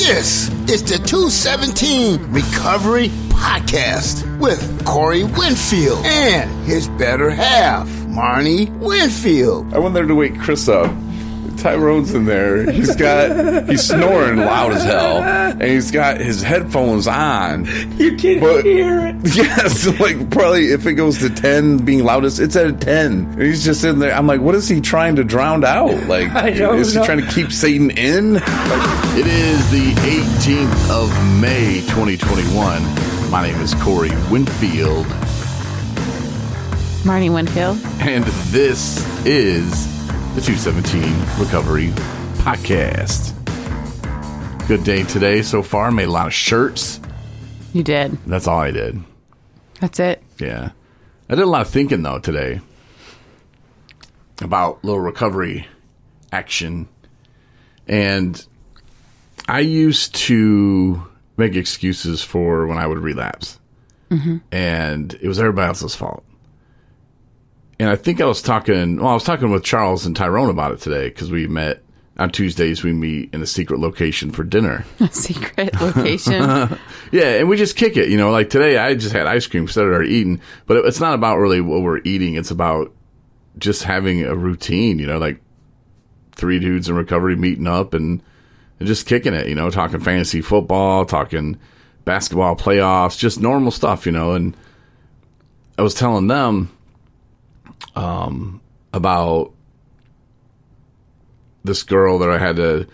This is the 217 Recovery Podcast with Corey Winfield and his better half, Marney Winfield. I went there to wake Chris up. Tyrone's in there. He's snoring loud as hell, and he's got his headphones on. You can hear it. Yes, like probably if it goes to 10 being loudest, it's at a 10. And he's just sitting there. I'm like, what is he trying to drown out? Like, is he trying to keep Satan in? It is the 18th of May, 2021. My name is Corey Winfield. Marney Winfield. And this is the 217 Recovery Podcast. Good day today so far. Made a lot of shirts. You did. That's all I did. That's it. Yeah. I did a lot of thinking, though, today about little recovery action. And I used to make excuses for when I would relapse. Mm-hmm. And it was everybody else's fault. And I think I was talking with Charles and Tyrone about it today because we met on Tuesdays. We meet in a secret location for dinner. A secret location? Yeah, and we just kick it. You know, like today I just had ice cream, started already eating. But it's not about really what we're eating. It's about just having a routine, you know, like three dudes in recovery meeting up and just kicking it, you know, talking fantasy football, talking basketball playoffs, just normal stuff, you know. And I was telling them about this girl that I had to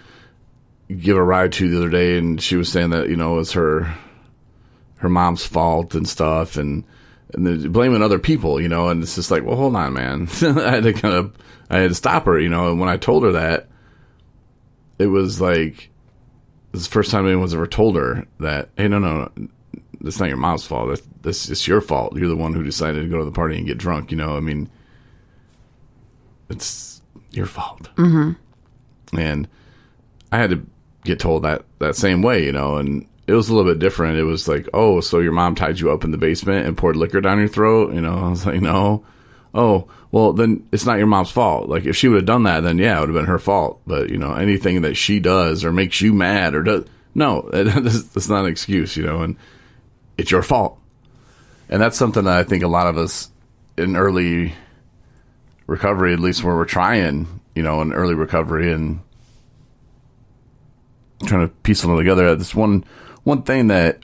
give a ride to the other day, and she was saying that, you know, it's her mom's fault and stuff, and blaming other people, you know, and it's just like, well, hold on, man. I had to stop her, you know, and when I told her that, it was like, this is the first time anyone's ever told her that, hey, no, that's not your mom's fault. It's your fault. You're the one who decided to go to the party and get drunk, you know, I mean, it's your fault. Mm-hmm. And I had to get told that same way, you know, and it was a little bit different. It was like, oh, so your mom tied you up in the basement and poured liquor down your throat? You know, I was like, no. Oh, well, then it's not your mom's fault. Like, if she would have done that, then yeah, it would have been her fault. But, you know, anything that she does or makes you mad or does, no, that's not an excuse, you know, and it's your fault. And that's something that I think a lot of us in early recovery, at least where we're trying, you know, in early recovery and trying to piece it all together. This one thing that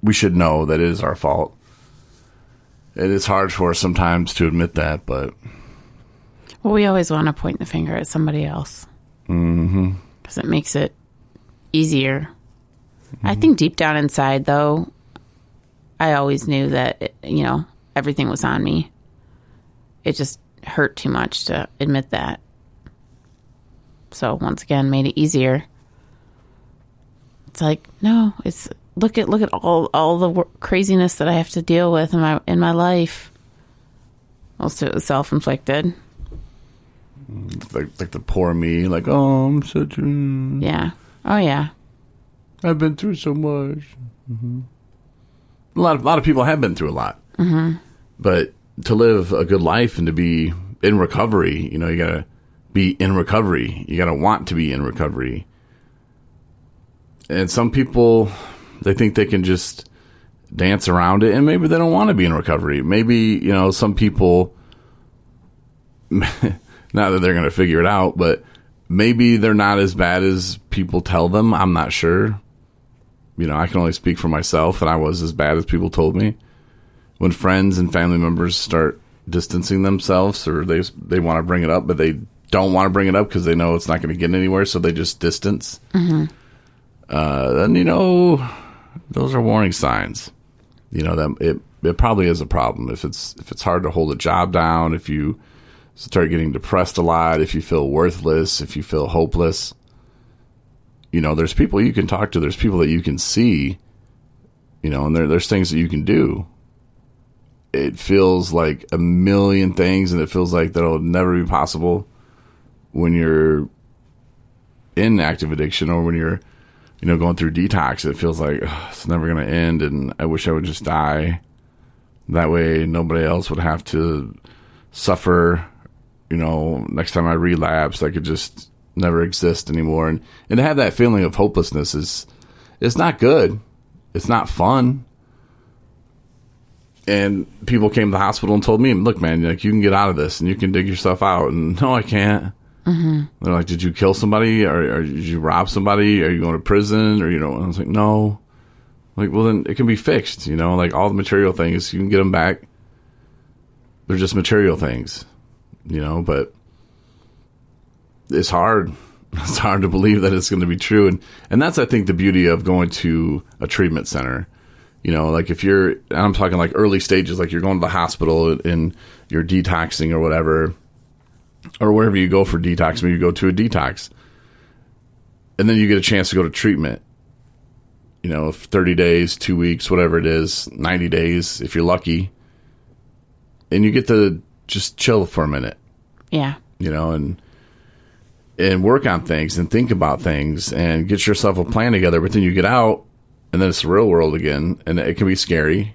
we should know that it is our fault. It is hard for us sometimes to admit that, but well, we always want to point the finger at somebody else. Mm-hmm. Because it makes it easier. Mm-hmm. I think deep down inside, though, I always knew that, you know, everything was on me. It just hurt too much to admit that. So once again, made it easier. It's like, no, it's look at all the craziness that I have to deal with in my life. Most of it was self-inflicted. Like the poor me, like, oh, I'm such a... Yeah. Oh, yeah. I've been through so much. Mm-hmm. A lot of people have been through a lot. Mm-hmm. But to live a good life and to be in recovery, you know, you gotta be in recovery. You gotta want to be in recovery. And some people, they think they can just dance around it, and maybe they don't want to be in recovery. Maybe, you know, some people, not that they're gonna figure it out, but maybe they're not as bad as people tell them. I'm not sure. You know, I can only speak for myself, and I was as bad as people told me. When friends and family members start distancing themselves, or they want to bring it up, but they don't want to bring it up because they know it's not going to get anywhere, so they just distance. Mm-hmm. Then, you know, those are warning signs. You know, that it probably is a problem. If it's hard to hold a job down, if you start getting depressed a lot, if you feel worthless, if you feel hopeless, you know, there's people you can talk to, there's people that you can see, you know, and there's things that you can do. It feels like a million things, and it feels like that'll never be possible when you're in active addiction or when you're, you know, going through detox. It feels like it's never going to end, and I wish I would just die. That way nobody else would have to suffer. You know, next time I relapsed, I could just never exist anymore. And to have that feeling of hopelessness it's not good. It's not fun. And people came to the hospital and told me, look, man, like, you can get out of this and you can dig yourself out. And no, I can't. Mm-hmm. They're like, did you kill somebody? Or did you rob somebody? Are you going to prison? Or, I was like, no. Like, well, then it can be fixed, like all the material things, you can get them back. They're just material things, but it's hard. It's hard to believe that it's going to be true. And that's, I think, the beauty of going to a treatment center. Like if I'm talking like early stages, like you're going to the hospital and you're detoxing or whatever, or wherever you go for detox, maybe you go to a detox. And then you get a chance to go to treatment. 30 days, 2 weeks, whatever it is, 90 days, if you're lucky. And you get to just chill for a minute. Yeah. And work on things and think about things and get yourself a plan together. But then you get out and then it's the real world again. And it can be scary.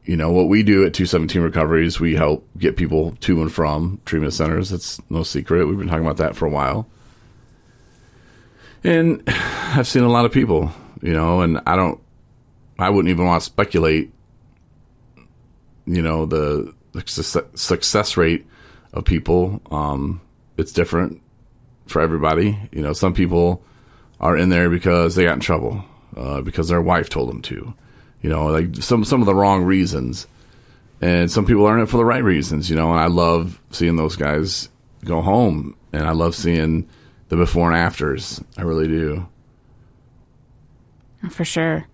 What we do at 217 Recovery is we help get people to and from treatment centers. It's no secret. We've been talking about that for a while. And I've seen a lot of people, and I wouldn't even want to speculate, the success rate of people. It's different for everybody. Some people are in there because they got in trouble, because their wife told them to, like some of the wrong reasons. And some people are in it for the right reasons, and I love seeing those guys go home, and I love seeing the before and afters. I really do. For sure.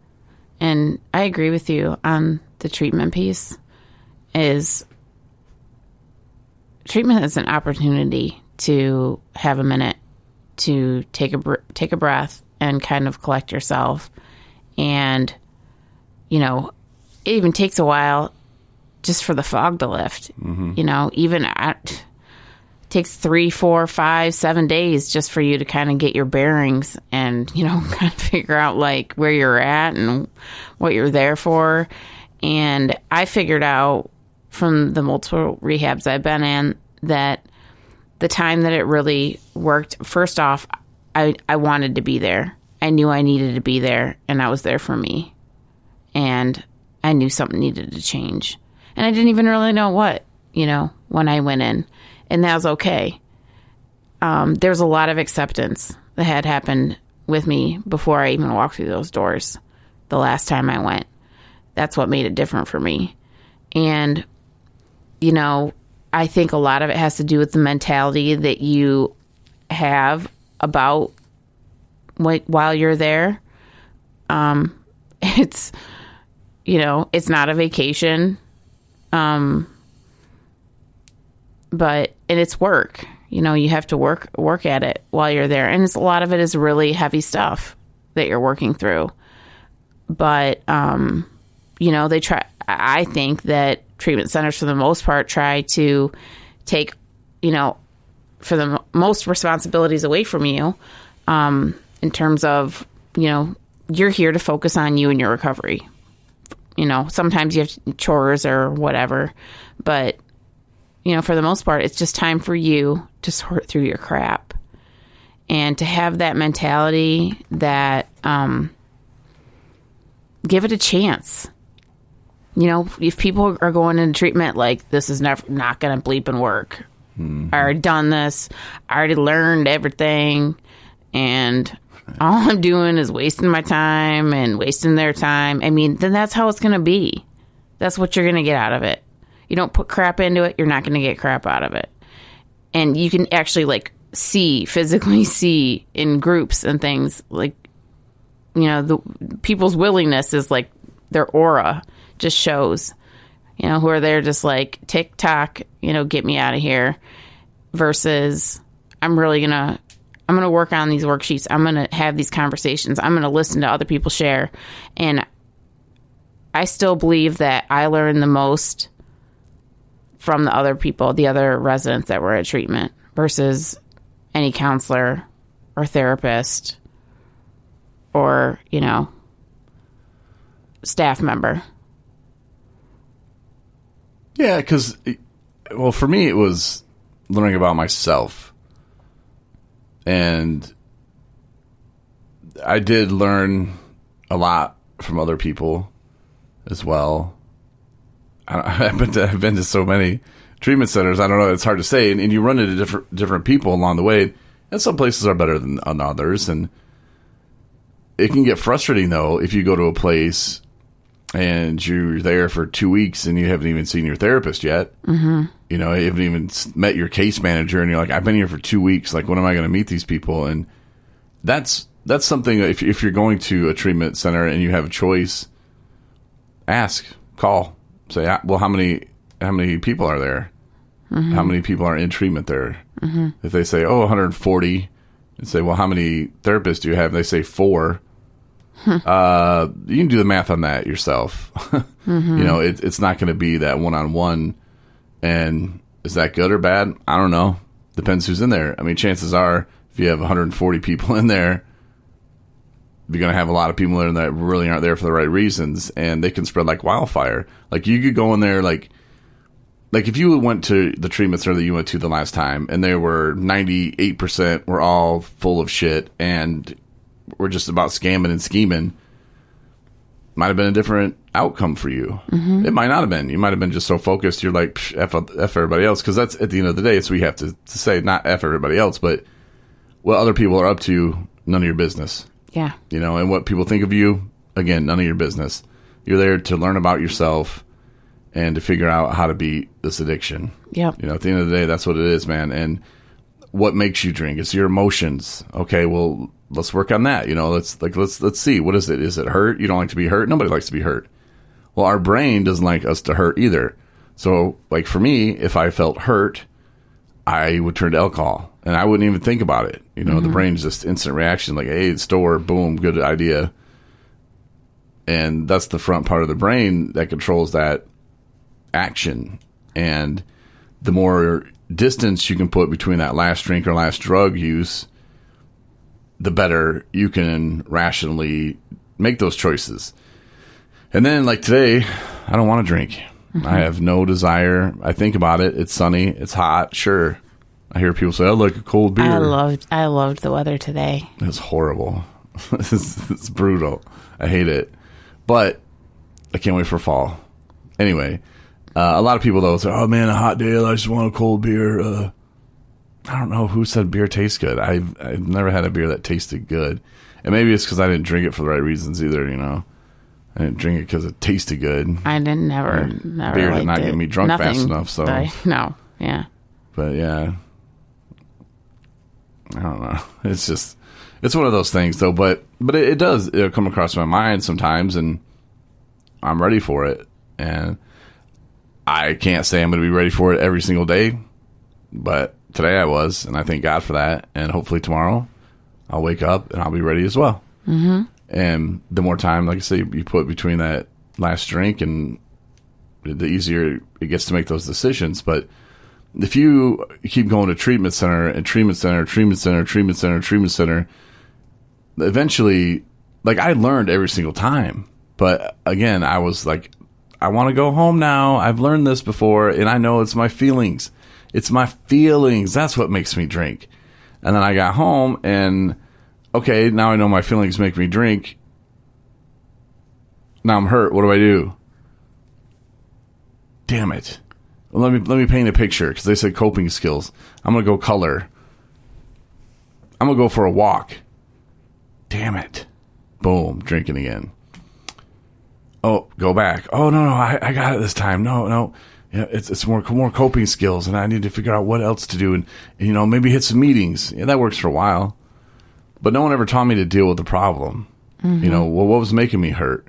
And I agree with you on the treatment piece. Treatment is an opportunity to have a minute to take a breath and kind of collect yourself. And, it even takes a while just for the fog to lift. Mm-hmm. Takes 3, 4, 5, 7 days just for you to kind of get your bearings and, kind of figure out like where you're at and what you're there for. And I figured out from the multiple rehabs I've been in that the time that it really worked, first off, I wanted to be there. I knew I needed to be there, and I was there for me. And I knew something needed to change. And I didn't even really know what, when I went in. And that was okay. There's a lot of acceptance that had happened with me before I even walked through those doors the last time I went. That's what made it different for me. And, I think a lot of it has to do with the mentality that you have about while you're there. It's, it's not a vacation. But it's work. You have to work at it while you're there. And a lot of it is really heavy stuff that you're working through. But, they try, I think that treatment centers for the most part try to take, for the most responsibilities away from you, in terms of, you're here to focus on you and your recovery. Sometimes you have chores or whatever, but for the most part, it's just time for you to sort through your crap and to have that mentality that, give it a chance. If people are going into treatment like this is not going to bleep and work. Mm-hmm. I already done this. I already learned everything. And all I'm doing is wasting my time and wasting their time. Then that's how it's going to be. That's what you're going to get out of it. You don't put crap into it, you're not going to get crap out of it. And you can actually physically see in groups and things the people's willingness is like their aura just shows, who are there just like tick tock, get me out of here, versus I'm going to work on these worksheets. I'm going to have these conversations. I'm going to listen to other people share. And I still believe that I learned the most from the other people, the other residents that were at treatment, versus any counselor or therapist or, staff member. Yeah, because, for me, it was learning about myself And I did learn a lot from other people as well. I've been to so many treatment centers. I don't know. It's hard to say. And you run into different people along the way. And some places are better than others. And it can get frustrating, though, if you go to a place and you're there for 2 weeks and you haven't even seen your therapist yet. Mm-hmm. You know, you haven't even met your case manager, and you're like, I've been here for 2 weeks. Like, when am I going to meet these people? And that's something, if you're going to a treatment center and you have a choice, ask, call, say, well, how many people are there? Mm-hmm. How many people are in treatment there? Mm-hmm. If they say, 140, and say, well, how many therapists do you have? And they say 4. You can do the math on that yourself. Mm-hmm. You know, it's not going to be that one-on-one. And is that good or bad? I don't know. Depends who's in there. I mean, chances are, if you have 140 people in there, you're going to have a lot of people in there that really aren't there for the right reasons, and they can spread like wildfire. Like, you could go in there, like if you went to the treatment center that you went to the last time, and they were 98% were all full of shit, and we're just about scamming and scheming, might have been a different outcome for you. Mm-hmm. It might not have been. You might have been just so focused, you're like, F everybody else, because that's, at the end of the day, it's what you have to say, not F everybody else, but what other people are up to, none of your business. Yeah. You know, and what people think of you, again, none of your business. You're there to learn about yourself and to figure out how to beat this addiction. Yep. You know, at the end of the day, that's what it is, man. And what makes you drink? It's your emotions. Okay, well, let's work on that. You know, let's see. What is it? Is it hurt? You don't like to be hurt? Nobody likes to be hurt. Well, our brain doesn't like us to hurt either. So, like, for me, if I felt hurt, I would turn to alcohol, and I wouldn't even think about it. You know, mm-hmm. The brain's just instant reaction, like, hey, store, boom, good idea. And that's the front part of the brain that controls that action. And the more distance you can put between that last drink or last drug use, the better you can rationally make those choices. And then, like today, I don't want to drink. Mm-hmm. I have no desire. I think about it. It's sunny. It's hot. Sure. I hear people say, I like a cold beer. I loved the weather today. It's horrible. It's brutal. I hate it. But I can't wait for fall. Anyway, a lot of people, though, say, oh, man, a hot day. I just want a cold beer. I don't know who said beer tastes good. I've never had a beer that tasted good. And maybe it's because I didn't drink it for the right reasons either, you know. I didn't drink it because it tasted good. I didn't never beer did not get me drunk fast enough. So no, yeah. But yeah, I don't know. It's one of those things, though. But it does come across my mind sometimes, and I'm ready for it. And I can't say I'm going to be ready for it every single day, but today I was, and I thank God for that. And hopefully tomorrow I'll wake up and I'll be ready as well. Mm-hmm. And the more time, like I say, you put between that last drink, and the easier it gets to make those decisions. But if you keep going to treatment center, eventually, like, I learned every single time. But again, I was like, I want to go home now. I've learned this before, and I know it's my feelings. It's my feelings. That's what makes me drink. And then I got home, and okay, now I know my feelings make me drink. Now I'm hurt. What do I do? Damn it. Well, let me paint a picture, because they said coping skills. I'm going to go color. I'm going to go for a walk. Damn it. Boom. Drinking again. Oh, go back. Oh, no, I got it this time. No. Yeah, it's more coping skills, and I need to figure out what else to do, and you know, maybe hit some meetings. Yeah, that works for a while. But no one ever taught me to deal with the problem. Mm-hmm. You know, well, what was making me hurt?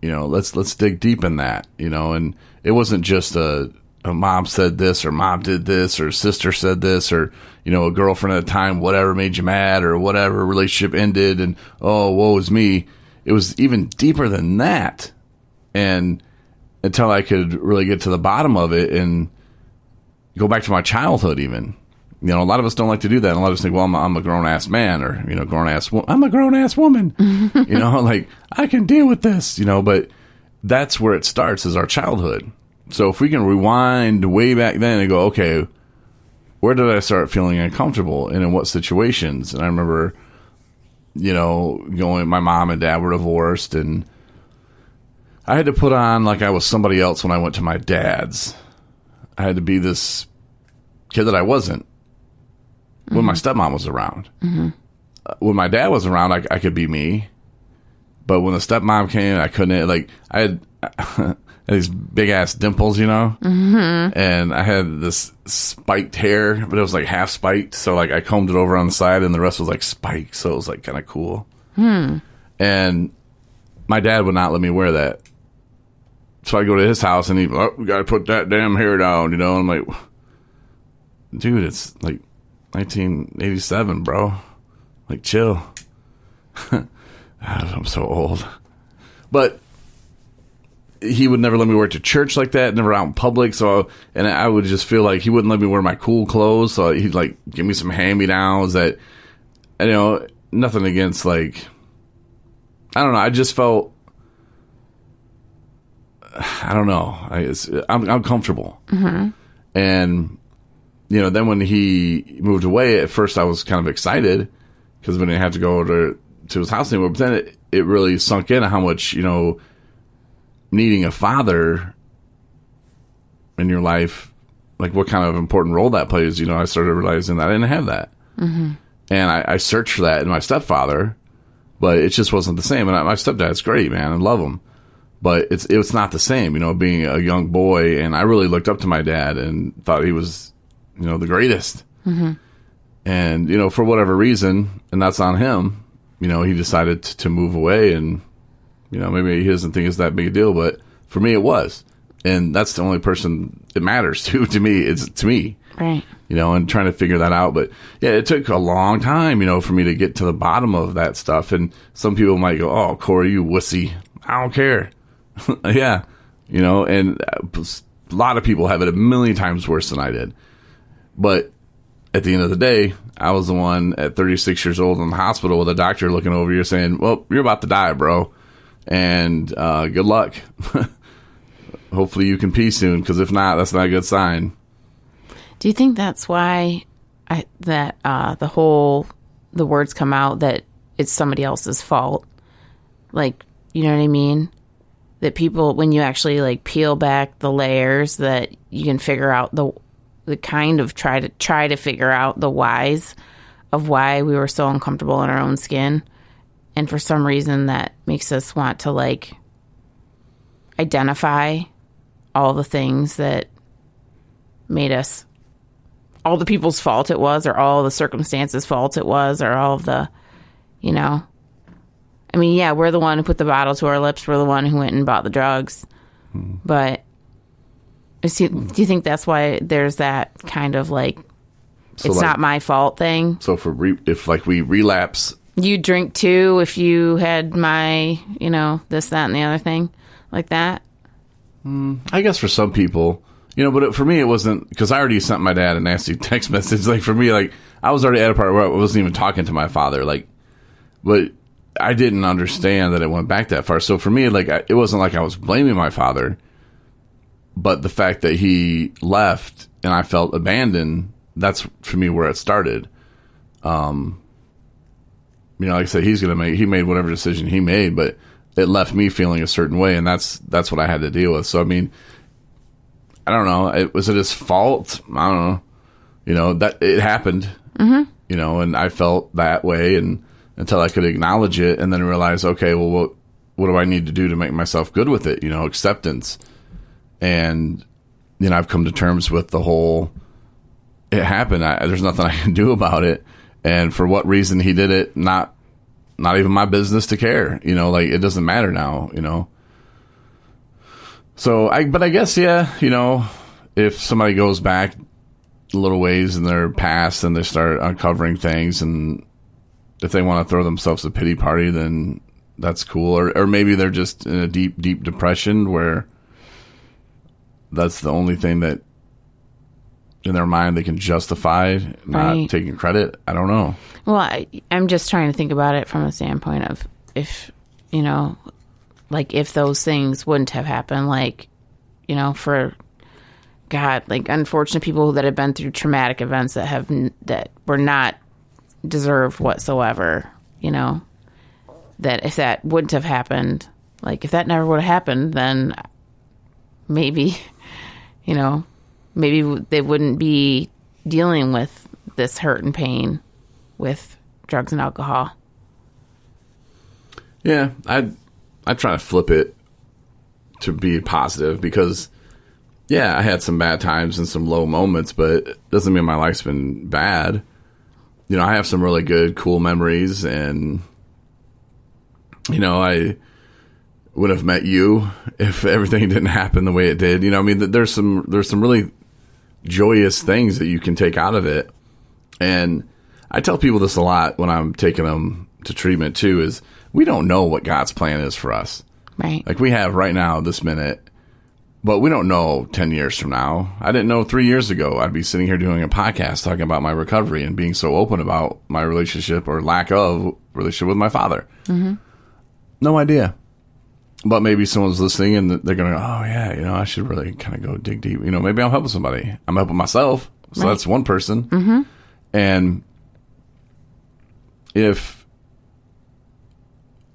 You know, let's dig deep in that, you know. And it wasn't just a mom said this, or mom did this, or sister said this, or, you know, a girlfriend at the time, whatever made you mad, or whatever relationship ended, and, oh, woe is me. It was even deeper than that. And until I could really get to the bottom of it and go back to my childhood even. You know, a lot of us don't like to do that. And a lot of us think, well, I'm a grown-ass man, or, you know, I'm a grown-ass woman. You know, like, I can deal with this, you know. But that's where it starts, is our childhood. So if we can rewind way back then and go, okay, where did I start feeling uncomfortable and in what situations? And I remember, my mom and dad were divorced, and I had to put on like I was somebody else when I went to my dad's. I had to be this kid that I wasn't when my stepmom was around. When my dad was around, I could be me. But when the stepmom came, I couldn't. Like, I had these big-ass dimples, and I had this spiked hair, but it was like half spiked. So, like, I combed it over on the side, and the rest was like spiked. So it was like kind of cool. And my dad would not let me wear that. So I go to his house, and we got to put that damn hair down, And I'm like, dude, it's like 1987, bro. Like, chill. I'm so old. But he would never let me wear it to church like that, never out in public. So, and I would just feel like he wouldn't let me wear my cool clothes. So he'd like give me some hand-me-downs that, nothing against like, I don't know. I just felt, I don't know. I'm comfortable. And, then when he moved away, at first I was kind of excited because we didn't have to go to his house anymore. But then it really sunk in how much, needing a father in your life, like what kind of important role that plays. I started realizing that I didn't have that. And I searched for that in my stepfather, but it just wasn't the same. And my stepdad's great, man. I love him. But it's not the same, being a young boy. And I really looked up to my dad and thought he was, the greatest. And, for whatever reason, and that's on him, he decided to move away. And, maybe he doesn't think it's that big a deal. But for me, it was. And that's the only person it matters to me. It's to me. Right. And trying to figure that out. But, yeah, it took a long time, for me to get to the bottom of that stuff. And some people might go, oh, Corey, you wussy. I don't care. Yeah. And a lot of people have it a million times worse than I did. But at the end of the day, I was the one at 36 years old in the hospital with a doctor looking over you saying, well, you're about to die, bro. And good luck. Hopefully you can pee soon, because if not, that's not a good sign. Do you think that's why the words come out that it's somebody else's fault? Like, you know what I mean? That people, when you actually like peel back the layers, that you can figure out the kind of try to figure out the whys of why we were so uncomfortable in our own skin. And for some reason that makes us want to like identify all the things that made us, all the people's fault it was, or all the circumstances' fault it was, or all of the, I mean, yeah, we're the one who put the bottle to our lips. We're the one who went and bought the drugs. But do you think that's why there's that kind of like, so it's like, not my fault thing? So if we relapse. You drink too if you had my, this, that, and the other thing like that? I guess for some people, but for me it wasn't, because I already sent my dad a nasty text message. Like for me, like I was already at a part where I wasn't even talking to my father. Like, but I didn't understand that it went back that far. So for me, like it wasn't like I was blaming my father, but the fact that he left and I felt abandoned, that's for me where it started. Like I said, he made whatever decision he made, but it left me feeling a certain way, and that's what I had to deal with. So I mean, I don't know. Was it his fault? I don't know. That it happened. And I felt that way, and until I could acknowledge it, and then realize, okay, well, what do I need to do to make myself good with it? Acceptance. And I've come to terms with the whole, it happened. There's nothing I can do about it. And for what reason he did it, not even my business to care. Like it doesn't matter now. So but I guess, yeah. If somebody goes back a little ways in their past and they start uncovering things, and if they want to throw themselves a pity party, then that's cool. Or maybe they're just in a deep, deep depression where that's the only thing that in their mind they can justify not taking credit. I don't know. Well, I'm just trying to think about it from a standpoint of if, like if those things wouldn't have happened, like, for God, like unfortunate people that have been through traumatic events that were not deserved whatsoever, you know, that if that wouldn't have happened, like if that never would have happened, then maybe, you know, maybe they wouldn't be dealing with this hurt and pain with drugs and alcohol. Yeah, I try to flip it to be positive because, yeah, I had some bad times and some low moments, but it doesn't mean my life's been bad. You know, I have some really good, cool memories, and, you know, I would have met you if everything didn't happen the way it did. You know, I mean, there's some really joyous things that you can take out of it. And I tell people this a lot when I'm taking them to treatment too, is we don't know what God's plan is for us. Right. Like we have right now, this minute, but we don't know 10 years from now. I didn't know 3 years ago I'd be sitting here doing a podcast talking about my recovery and being so open about my relationship or lack of relationship with my father. Mm-hmm. No idea. But maybe someone's listening and they're going to go, oh, yeah, you know, I should really kind of go dig deep. You know, maybe I'm helping somebody. I'm helping myself. So that's one person. Mm-hmm. And if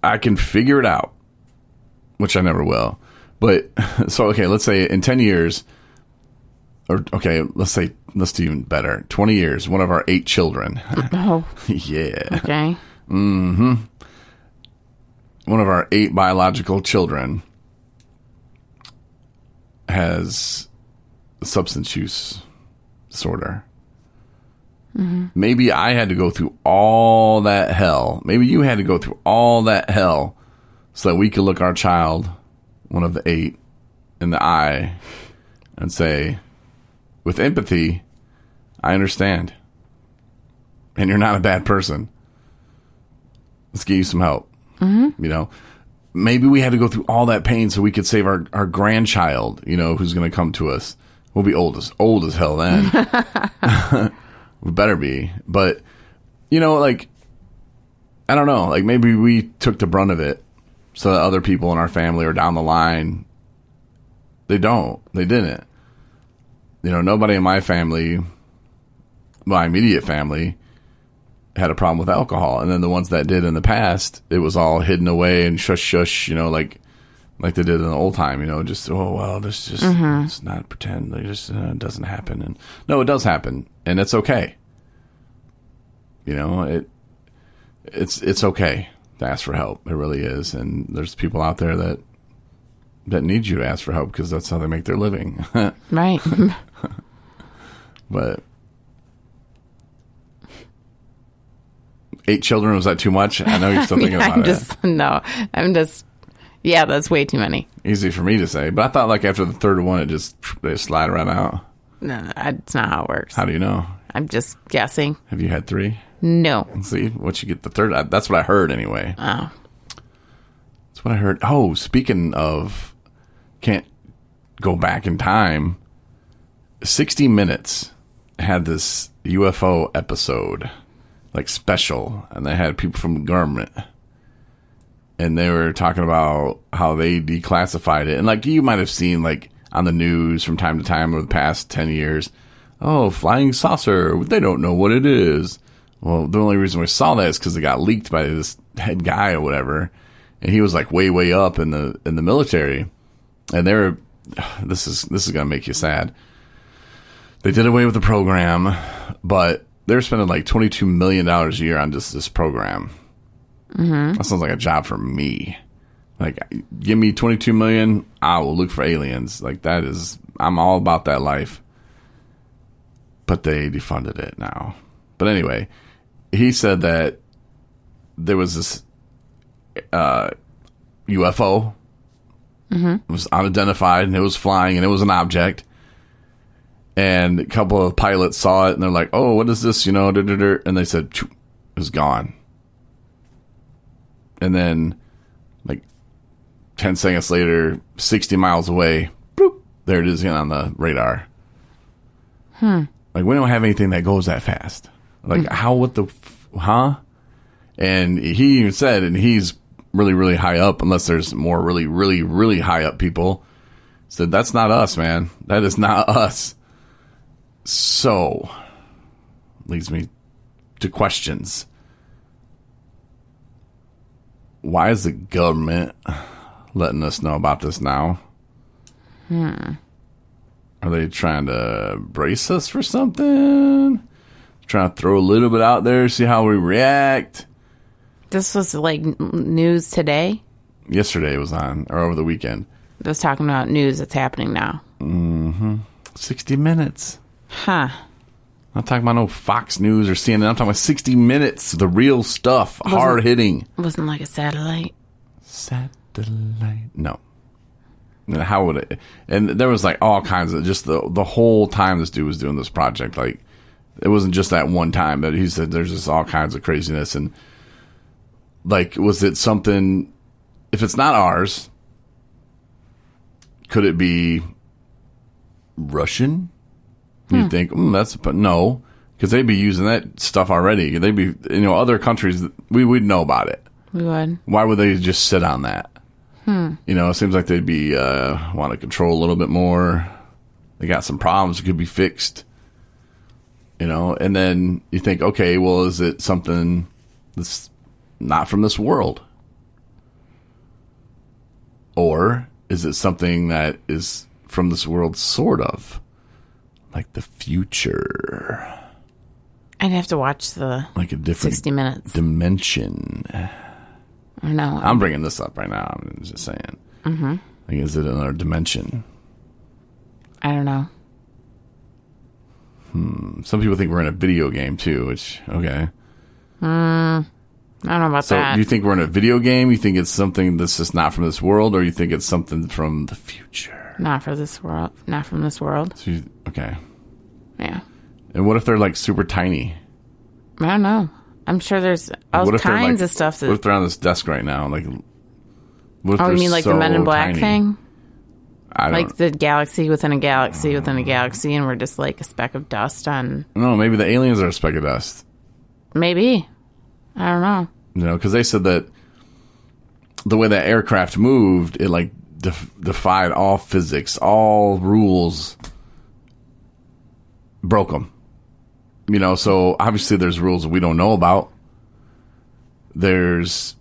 I can figure it out, which I never will. But so, okay, let's say in 10 years, or okay, let's do even better. 20 years, one of our 8 children. Oh. Yeah. Okay. Mm-hmm. One of our 8 biological children has a substance use disorder. Mm-hmm. Maybe I had to go through all that hell. Maybe you had to go through all that hell so that we could look our child, one of the 8, in the eye and say, with empathy, I understand. And you're not a bad person. Let's get you some help. Mm-hmm. You know, maybe we had to go through all that pain so we could save our grandchild, you know, who's going to come to us. We'll be old as hell then. We better be. But, you know, like, I don't know. Like, maybe we took the brunt of it so that other people in our family or down the line, they didn't. You know, nobody in my family, my immediate family, had a problem with alcohol. And then the ones that did in the past, it was all hidden away and shush, you know, like they did in the old time, you know, just, oh, well, this just, it's not pretend. They just, it doesn't happen. And no, it does happen. And it's okay. You know, it's okay to ask for help. It really is. And there's people out there that need you to ask for help because that's how they make their living. Right. But 8 children, was that too much? I know you're still thinking about it. No, yeah, that's way too many. Easy for me to say, but I thought like after the third one, they slide right out. No, it's not how it works. How do you know? I'm just guessing. Have you had 3? No. Let's see, once you get the third, that's what I heard anyway. Oh. That's what I heard. Oh, speaking of can't go back in time, 60 Minutes had this UFO episode, like special, and they had people from the government. And they were talking about how they declassified it. And like you might have seen like on the news from time to time over the past 10 years, oh, flying saucer, they don't know what it is. Well, the only reason we saw that is because it got leaked by this head guy or whatever. And he was like way up in the military. And they were, this is going to make you sad. They did away with the program, but they're spending like $22 million a year on just this program. Mm-hmm. That sounds like a job for me. Like, give me $22 million, I will look for aliens. Like, I'm all about that life. But they defunded it now. But anyway, he said that there was this UFO. Mm-hmm. It was unidentified, and it was flying, and it was an object. And a couple of pilots saw it, and they're like, oh, what is this? You know, and they said, it was gone. And then, like, 10 seconds later, 60 miles away, boop, there it is again on the radar. Like, we don't have anything that goes that fast. Like, And he even said, and he's really, really high up, unless there's more really, really, really high up people, Said, that's not us, man. That is not us. So, leads me to questions. Why is the government letting us know about this now? Are they trying to brace us for something? Trying to throw a little bit out there, see how we react? This was like news today? Yesterday it was on, or over the weekend. It was talking about news that's happening now. 60 Minutes. Huh. I'm not talking about no Fox News or CNN. I'm talking about 60 Minutes, the real stuff, hard hitting. Wasn't like a satellite. Satellite? No. How would it? And there was like all kinds of, just the whole time this dude was doing this project. Like, it wasn't just that one time, but he said there's just all kinds of craziness. And like, was it something, if it's not ours, could it be Russian? You think, but no, because they'd be using that stuff already. They'd be, other countries, we would know about it. We would. Why would they just sit on that? It seems like they'd be, want to control a little bit more. They got some problems that could be fixed. And then you think, okay, well, is it something that's not from this world? Or is it something that is from this world, sort of? Like the future. I'd have to watch the like a different 60 Minutes dimension. I know. I'm bringing this up right now. I'm just saying. Mm-hmm. Like, is it another dimension? I don't know. Some people think we're in a video game too, which, okay. I don't know about that. So do you think we're in a video game? You think it's something that's just not from this world, or you think it's something from the future? Not for this world. Not from this world. So okay. Yeah. And what if they're like super tiny? I don't know. I'm sure there's all kinds of stuff. What if they're on this desk right now? Like, what if you mean like the Men in Black thing? Like the galaxy within a galaxy within a galaxy, and we're just like a speck of dust on... No, maybe the aliens are a speck of dust. Maybe. I don't know. Because they said that the way that aircraft moved, it like defied all physics, all rules, broke them. So obviously there's rules that we don't know about. Remember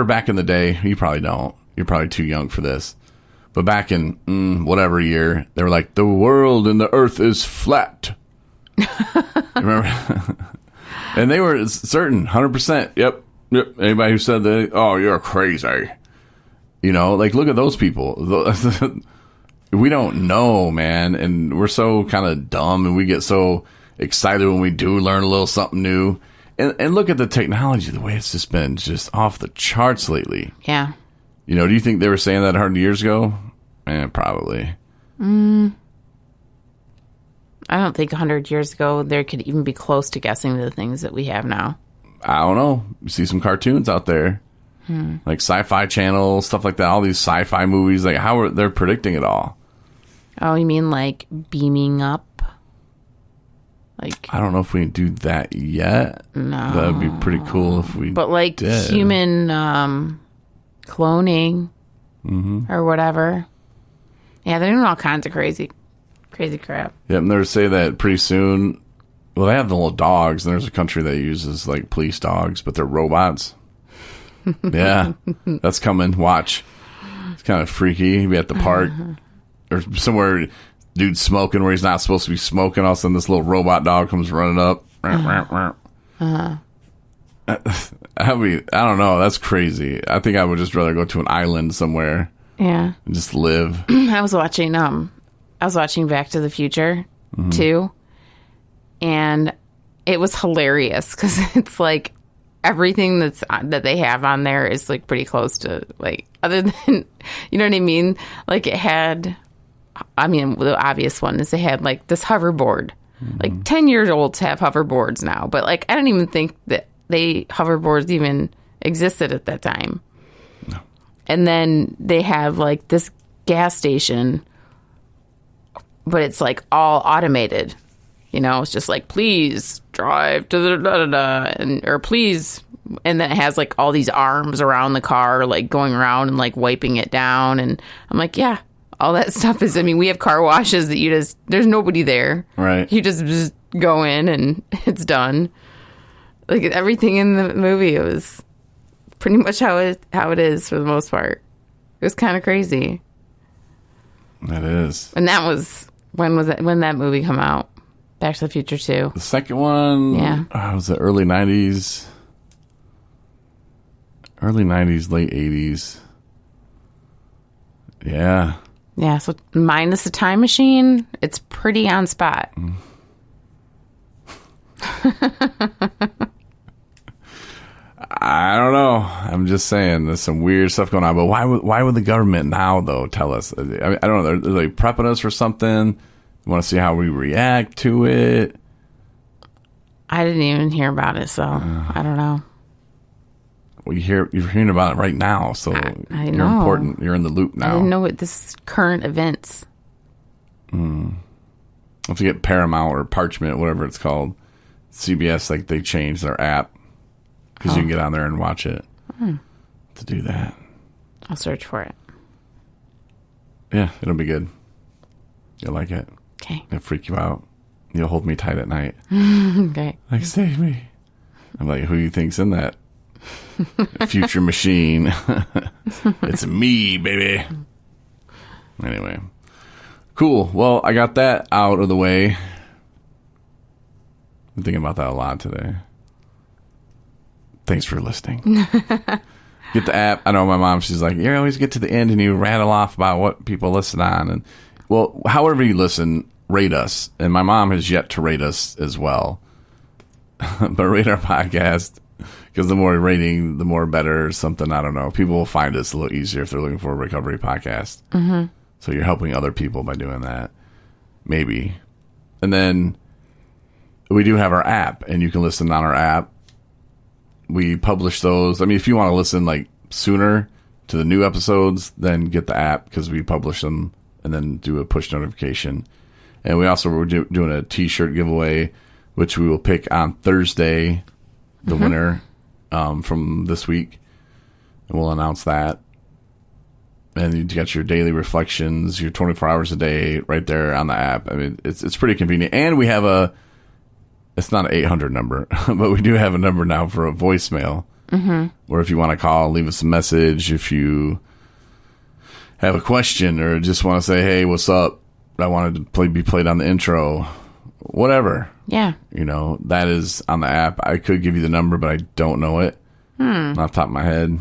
back in the day, you probably don't. You're probably too young for this. But back in whatever year, they were like, the world and the earth is flat. Remember? And they were certain, 100%. Yep. Anybody who said that, oh, you're crazy. Like, look at those people. We don't know, man. And we're so kind of dumb, and we get so excited when we do learn a little something new. And look at the technology, the way it's just been just off the charts lately. Yeah. Do you think they were saying that 100 years ago? Probably. I don't think 100 years ago there could even be close to guessing the things that we have now. I don't know. You see some cartoons out there. Like Sci-Fi Channel, stuff like that. All these sci-fi movies, like how are they're predicting it all. Oh, you mean like beaming up? Like, I don't know if we can do that yet. No. That would be pretty cool if we But like did. Human cloning or whatever. Yeah, they're doing all kinds of crazy crap. Yeah, and they're saying that pretty soon. Well, they have the little dogs, and there's a country that uses like police dogs, but they're robots. Yeah, that's coming. Watch. It's kind of freaky. Be at the park or somewhere, dude's smoking where he's not supposed to be smoking. All of a sudden, this little robot dog comes running up. I don't know. That's crazy. I think I would just rather go to an island somewhere. Yeah, and just live. I was watching Back to the Future too, and it was hilarious because it's like everything that they have on there is like pretty close to like, other than, you know what I mean? Like it had, the obvious one is they had like this hoverboard. Like 10-year-olds have hoverboards now, but like I don't even think that hoverboards even existed at that time. No. And then they have like this gas station, but it's like all automated. It's just like, please drive to the da-da-da, or please. And then it has like all these arms around the car, like going around and like wiping it down. And I'm like, yeah, all that stuff is, I mean, we have car washes that there's nobody there. Right. You just go in and it's done. Like everything in the movie, it was pretty much how it is for the most part. It was kind of crazy. That is. And that was, when that movie come out? Back to the Future 2. The second one, yeah, was the early 90s. Early 90s, late 80s. Yeah. Yeah, so minus the time machine, it's pretty on spot. I don't know. I'm just saying there's some weird stuff going on. But why would the government now, though, tell us? I mean, I don't know. They're like prepping us for something. You want to see how we react to it? I didn't even hear about it, so I don't know. Well, you're hearing about it right now, so I you're know. important. You're in the loop now. I didn't know what this current events. If you get Paramount or Parchment, whatever it's called, CBS, like they changed their app because you can get on there and watch it to do that. I'll search for it. Yeah, it'll be good. You'll like it. Okay. It'll freak you out. You'll hold me tight at night. Okay. Like, save me. I'm like, who you think's in that future machine? It's me, baby. Anyway. Cool. Well, I got that out of the way. I'm thinking about that a lot today. Thanks for listening. Get the app. I know my mom, she's like, you always get to the end and you rattle off about what people listen on. And well, however you listen, rate us. And my mom has yet to rate us as well. But rate our podcast, because the more rating, the more better or something. I don't know. People will find us a little easier if they're looking for a recovery podcast. Mm-hmm. So you're helping other people by doing that. Maybe. And then we do have our app, and you can listen on our app. We publish those. I mean, if you want to listen like sooner to the new episodes, then get the app, because we publish them and then do a push notification. And we also were doing a t-shirt giveaway, which we will pick on Thursday, the winner from this week. And we'll announce that. And you got your daily reflections, your 24 hours a day right there on the app. I mean, it's pretty convenient. And we have it's not an 800 number, but we do have a number now for a voicemail. Where if you want to call, leave us a message. If you have a question or just want to say, hey, what's up? I wanted to be played on the intro. Whatever. Yeah. You know, that is on the app. I could give you the number, but I don't know it. Off the top of my head.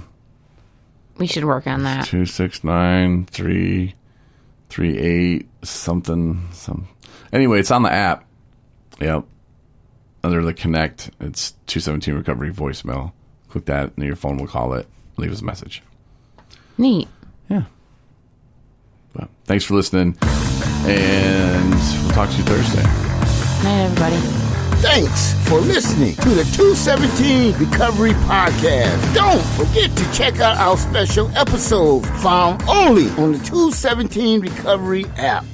We should work on that. 269-338 something. Anyway, it's on the app. Yep. Under the Connect, it's 217 Recovery voicemail. Click that, and your phone will call it. Leave us a message. Neat. Yeah. But thanks for listening, and we'll talk to you Thursday. Night, everybody. Thanks for listening to the 217 Recovery Podcast. Don't forget to check out our special episodes found only on the 217 Recovery app.